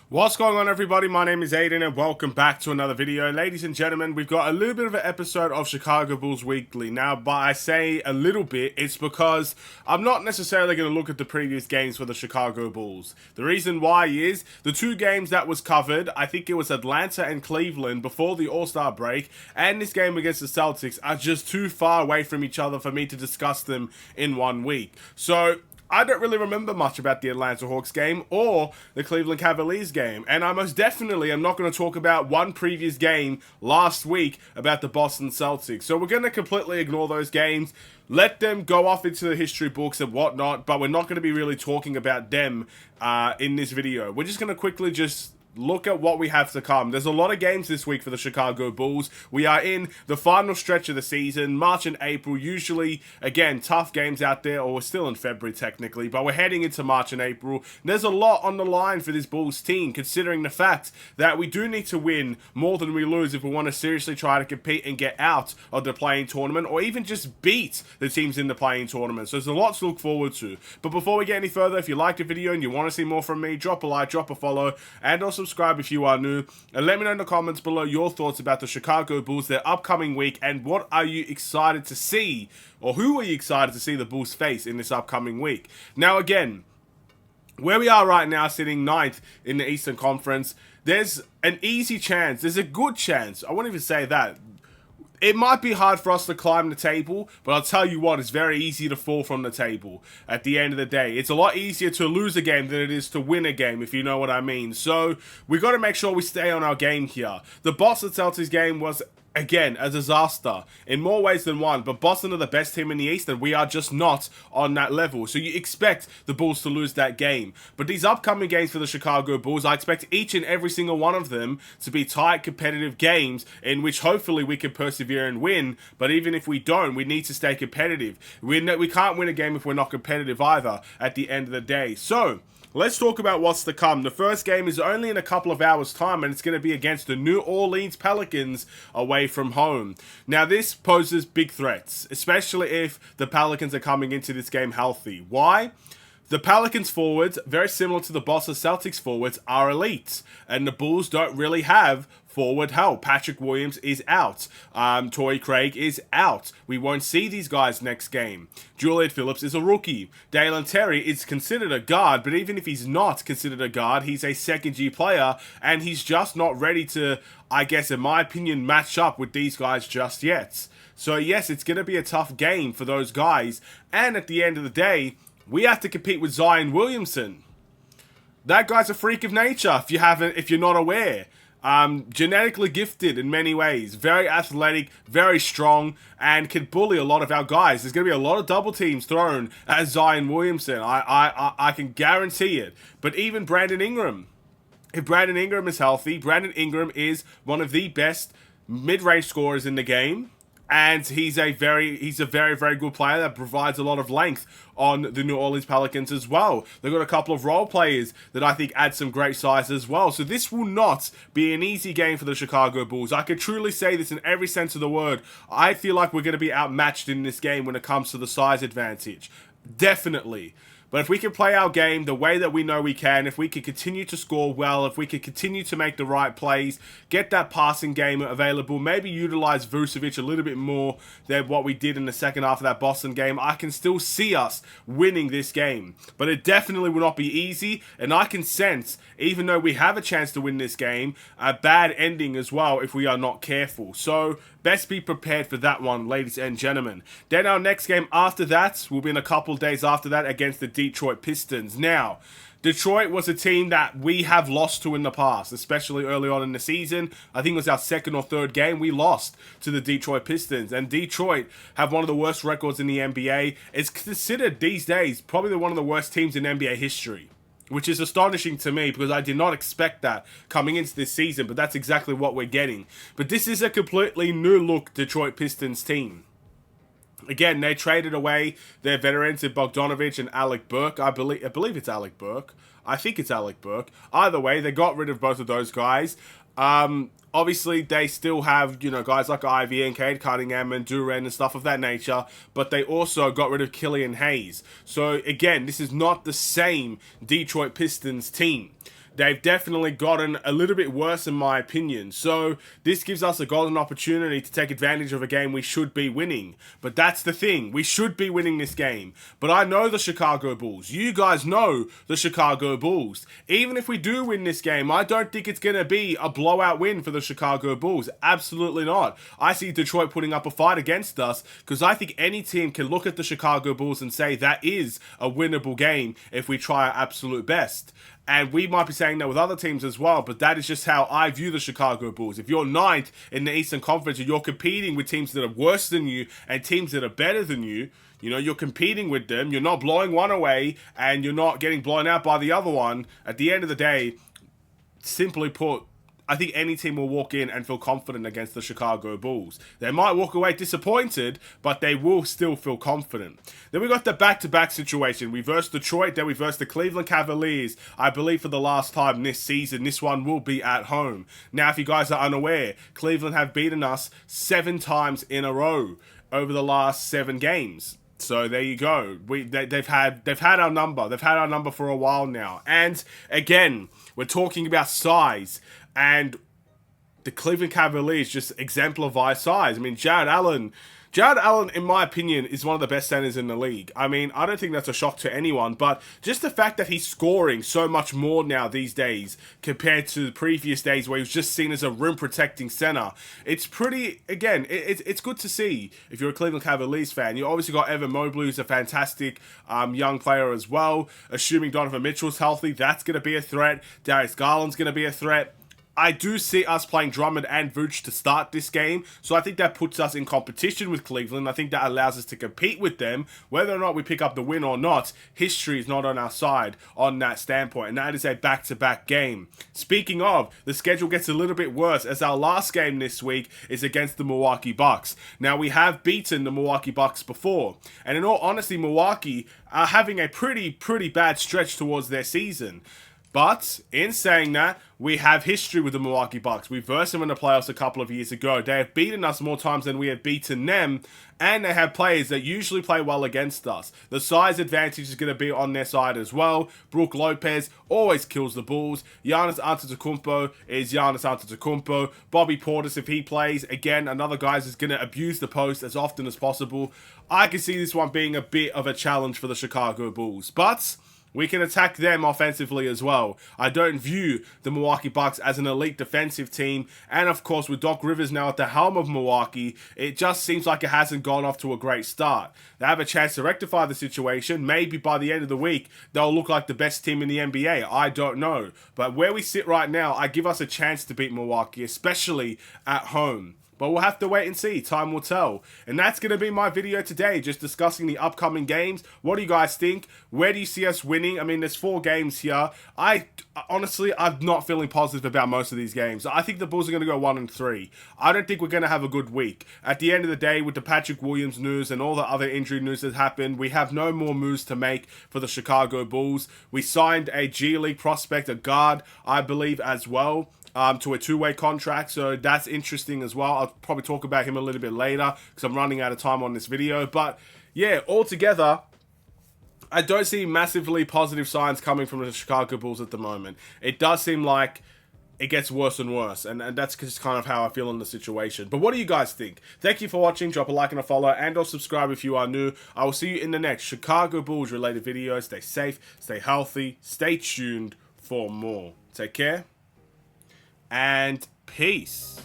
What's going on, everybody? My name is Aiden and welcome back to another video. Ladies and gentlemen, we've got a little bit of an episode of Chicago Bulls Weekly. Now, but I say a little bit, it's because I'm not necessarily going to look at the previous games for the Chicago Bulls. The reason why is the two games that was covered, I think it was Atlanta and Cleveland before the All-Star break, and this game against the Celtics are just too far away from each other for me to discuss them in 1 week. So I don't really remember much about the Atlanta Hawks game or the Cleveland Cavaliers game. And I most definitely am not going to talk about one previous game last week about the Boston Celtics. So we're going to completely ignore those games, let them go off into the history books and whatnot, but we're not going to be really talking about them in this video. We're just going to quickly just look at what we have to come. There's a lot of games this week for the Chicago Bulls. We are in the final stretch of the season, March and April. Usually, again, tough games out there, or we're still in February technically, but we're heading into March and April. There's a lot on the line for this Bulls team, considering the fact that we do need to win more than we lose if we want to seriously try to compete and get out of the play-in tournament, or even just beat the teams in the play-in tournament. So there's a lot to look forward to. But before we get any further, if you liked the video and you want to see more from me, drop a like, drop a follow, and also subscribe if you are new, and let me know in the comments below your thoughts about the Chicago Bulls, their upcoming week, and what are you excited to see, or who are you excited to see the Bulls face in this upcoming week. Now again, where we are right now, sitting 9th in the Eastern Conference, there's an easy chance, there's a good chance, I won't even say that, it might be hard for us to climb the table, but I'll tell you what, it's very easy to fall from the table at the end of the day. It's a lot easier to lose a game than it is to win a game, if you know what I mean. So, we got to make sure we stay on our game here. The Boston Celtics game was, again, a disaster in more ways than one, but Boston are the best team in the East and we are just not on that level. So you expect the Bulls to lose that game. But these upcoming games for the Chicago Bulls, I expect each and every single one of them to be tight, competitive games in which hopefully we can persevere and win. But even if we don't, we need to stay competitive. We can't win a game if we're not competitive either at the end of the day. So let's talk about what's to come. The first game is only in a couple of hours' time, and it's going to be against the New Orleans Pelicans away from home. Now, this poses big threats, especially if the Pelicans are coming into this game healthy. Why? The Pelicans forwards, very similar to the Boston Celtics forwards, are elite, and the Bulls don't really have forward help. Patrick Williams is out. Torrey Craig is out. We won't see these guys next game. Julian Phillips is a rookie. Dalen Terry is considered a guard, but even if he's not considered a guard, he's a second-year player, and he's just not ready to, I guess, in my opinion, match up with these guys just yet. So yes, it's going to be a tough game for those guys, and at the end of the day, we have to compete with Zion Williamson. That guy's a freak of nature, if you're not aware. Genetically gifted in many ways, very athletic, very strong, and can bully a lot of our guys. There's going to be a lot of double teams thrown at Zion Williamson. I can guarantee it. But even Brandon Ingram, if Brandon Ingram is healthy, Brandon Ingram is one of the best mid-range scorers in the game. And he's a very, very good player that provides a lot of length on the New Orleans Pelicans as well. They've got a couple of role players that I think add some great size as well. So this will not be an easy game for the Chicago Bulls. I could truly say this in every sense of the word. I feel like we're going to be outmatched in this game when it comes to the size advantage. Definitely. But if we can play our game the way that we know we can, if we can continue to score well, if we can continue to make the right plays, get that passing game available, maybe utilize Vucevic a little bit more than what we did in the second half of that Boston game, I can still see us winning this game. But it definitely will not be easy, and I can sense, even though we have a chance to win this game, a bad ending as well if we are not careful. So best be prepared for that one, ladies and gentlemen. Then our next game after that will be in a couple days after that against the Detroit Pistons. Now, Detroit was a team that we have lost to in the past, especially early on in the season. I think it was our second or third game we lost to the Detroit Pistons. And Detroit have one of the worst records in the NBA. It's considered these days probably one of the worst teams in NBA history, which is astonishing to me because I did not expect that coming into this season, but that's exactly what we're getting. But this is a completely new look Detroit Pistons team. Again, they traded away their veterans in Bogdanovich and Alec Burke. I believe it's Alec Burke. I think it's Alec Burke. Either way, they got rid of both of those guys. Obviously, they still have, guys like Ivy and Cade Cunningham and Duren and stuff of that nature, but they also got rid of Killian Hayes. So, again, this is not the same Detroit Pistons team. they've definitely gotten a little bit worse in my opinion. So this gives us a golden opportunity to take advantage of a game we should be winning. But that's the thing, we should be winning this game. But I know the Chicago Bulls. You guys know the Chicago Bulls. Even if we do win this game, I don't think it's going to be a blowout win for the Chicago Bulls. Absolutely not. I see Detroit putting up a fight against us because I think any team can look at the Chicago Bulls and say that is a winnable game if we try our absolute best. And we might be saying that with other teams as well, but that is just how I view the Chicago Bulls. If you're ninth in the Eastern Conference and you're competing with teams that are worse than you and teams that are better than you, you know, you're competing with them, you're not blowing one away, and you're not getting blown out by the other one, at the end of the day, simply put, I think any team will walk in and feel confident against the Chicago Bulls. They might walk away disappointed, but they will still feel confident. Then we got the back-to-back situation. We versed Detroit, then we versed the Cleveland Cavaliers. I believe for the last time this season, this one will be at home. Now, if you guys are unaware, Cleveland have beaten us 7 times in a row over the last 7 games. So there you go. They've had our number. They've had our number for a while now. And again, we're talking about size. And the Cleveland Cavaliers just exemplify size. I mean, Jarrett Allen, in my opinion, is one of the best centers in the league. I mean, I don't think that's a shock to anyone, but just the fact that he's scoring so much more now these days compared to the previous days where he was just seen as a rim-protecting center, it's pretty, again, it's good to see if you're a Cleveland Cavaliers fan. You obviously got Evan Mobley, who's a fantastic young player as well. Assuming Donovan Mitchell's healthy, that's going to be a threat. Darius Garland's going to be a threat. I do see us playing Drummond and Vooch to start this game, so I think that puts us in competition with Cleveland. I think that allows us to compete with them. Whether or not we pick up the win or not, history is not on our side on that standpoint, and that is a back-to-back game. Speaking of, the schedule gets a little bit worse as our last game this week is against the Milwaukee Bucks. Now, we have beaten the Milwaukee Bucks before, and in all honesty, Milwaukee are having a pretty bad stretch towards their season. But, in saying that, we have history with the Milwaukee Bucks. We versed them in the playoffs a couple of years ago. They have beaten us more times than we have beaten them, and they have players that usually play well against us. The size advantage is going to be on their side as well. Brook Lopez always kills the Bulls. Giannis Antetokounmpo is Giannis Antetokounmpo. Bobby Portis, if he plays, again, another guy who's going to abuse the post as often as possible. I can see this one being a bit of a challenge for the Chicago Bulls. But we can attack them offensively as well. I don't view the Milwaukee Bucks as an elite defensive team. And of course, with Doc Rivers now at the helm of Milwaukee, it just seems like it hasn't gone off to a great start. They have a chance to rectify the situation. Maybe by the end of the week, they'll look like the best team in the NBA. I don't know. But where we sit right now, I give us a chance to beat Milwaukee, especially at home. But we'll have to wait and see. Time will tell. And that's going to be my video today, just discussing the upcoming games. What do you guys think? Where do you see us winning? I mean, there's 4 games here. Honestly, I'm not feeling positive about most of these games. I think the Bulls are going to go 1-3. I don't think we're going to have a good week. At the end of the day, with the Patrick Williams news and all the other injury news that happened, we have no more moves to make for the Chicago Bulls. We signed a G League prospect, a guard, I believe, as well. To a 2-way contract, so that's interesting as well. I'll probably talk about him a little bit later because I'm running out of time on this video. But yeah, altogether, I don't see massively positive signs coming from the Chicago Bulls at the moment. It does seem like it gets worse and worse, and that's just kind of how I feel in the situation. But what do you guys think? Thank you for watching. Drop a like and a follow, and or subscribe if you are new. I will see you in the next Chicago Bulls related video. Stay safe, stay healthy, stay tuned for more. Take care. And peace.